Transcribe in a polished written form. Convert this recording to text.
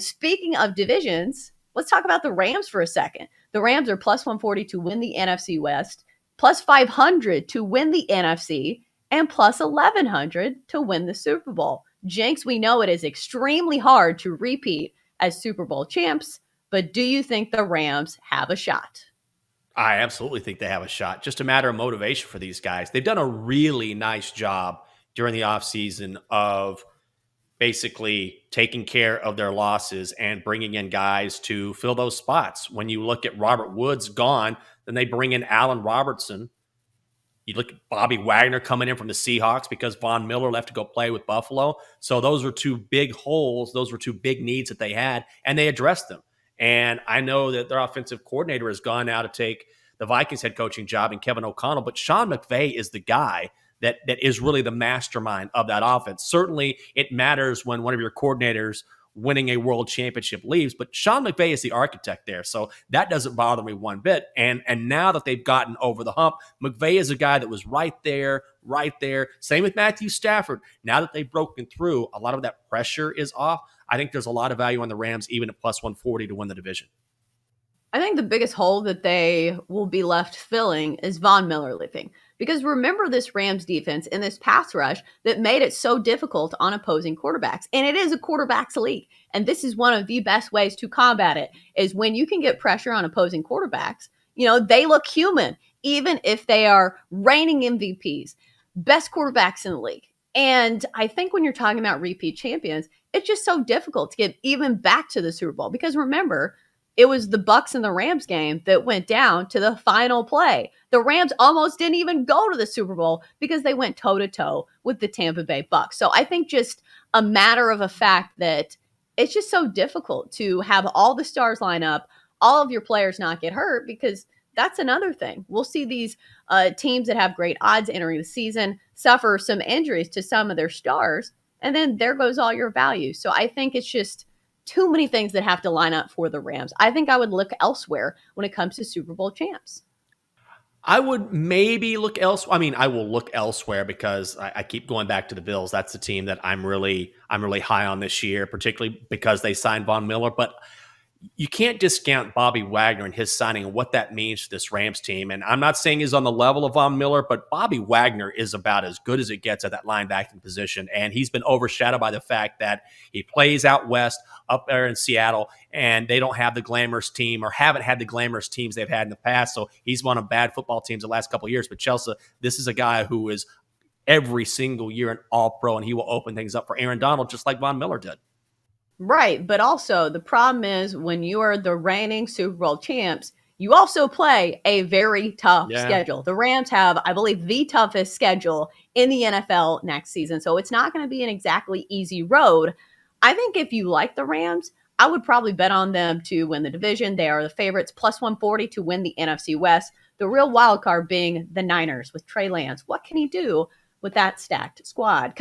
Speaking of divisions, let's talk about the Rams for a second. The Rams are plus 140 to win the NFC West, plus 500 to win the NFC, and plus 1100 to win the Super Bowl. Jenks, we know it is extremely hard to repeat as Super Bowl champs, but do you think the Rams have a shot? I absolutely think they have a shot. Just a matter of motivation for these guys. They've done a really nice job during the offseason of basically taking care of their losses and bringing in guys to fill those spots. When you look at Robert Woods gone, then they bring in Allen Robertson. You look at Bobby Wagner coming in from the Seahawks because Von Miller left to go play with Buffalo. So those were two big holes. Those were two big needs that they had, and they addressed them. And I know that their offensive coordinator has gone now to take the Vikings head coaching job in Kevin O'Connell, but Sean McVay is the guy that is really the mastermind of that offense. Certainly, it matters when one of your coordinators winning a world championship leaves, but Sean McVay is the architect there. So that doesn't bother me one bit. And now that they've gotten over the hump, McVay is a guy that was right there. Same with Matthew Stafford. Now that they've broken through, a lot of that pressure is off. I think there's a lot of value on the Rams, even at plus 140 to win the division. I think the biggest hole that they will be left filling is Von Miller leaving. Because remember this Rams defense and this pass rush that made it so difficult on opposing quarterbacks. And it is a quarterback's league. And this is one of the best ways to combat it is when you can get pressure on opposing quarterbacks. They look human, even if they are reigning MVPs, best quarterbacks in the league. And I think when you're talking about repeat champions, it's just so difficult to get even back to the Super Bowl. Because remember, it was the Bucs and the Rams game that went down to the final play. The Rams almost didn't even go to the Super Bowl because they went toe-to-toe with the Tampa Bay Bucs. So I think just a matter of a fact that it's just so difficult to have all the stars line up, all of your players not get hurt, because that's another thing. We'll see these teams that have great odds entering the season suffer some injuries to some of their stars, and then there goes all your value. So I think it's just too many things that have to line up for the Rams. I think I would look elsewhere when it comes to Super Bowl champs. I would maybe look elsewhere. I mean, I will look elsewhere because I keep going back to the Bills. That's the team that I'm really high on this year, particularly because they signed Von Miller. But you can't discount Bobby Wagner and his signing and what that means to this Rams team. And I'm not saying he's on the level of Von Miller, but Bobby Wagner is about as good as it gets at that linebacking position. And he's been overshadowed by the fact that he plays out west, up there in Seattle, and they don't have the glamorous team or haven't had the glamorous teams they've had in the past. So he's one of bad football teams the last couple of years. But Chelsa, this is a guy who is every single year an all-pro, and he will open things up for Aaron Donald just like Von Miller did. Right. But also the problem is when you are the reigning Super Bowl champs, you also play a very tough schedule. The Rams have, I believe, the toughest schedule in the NFL next season. So it's not going to be an exactly easy road. I think if you like the Rams, I would probably bet on them to win the division. They are the favorites, plus 140 to win the NFC West. The real wild card being the Niners with Trey Lance. What can he do with that stacked squad?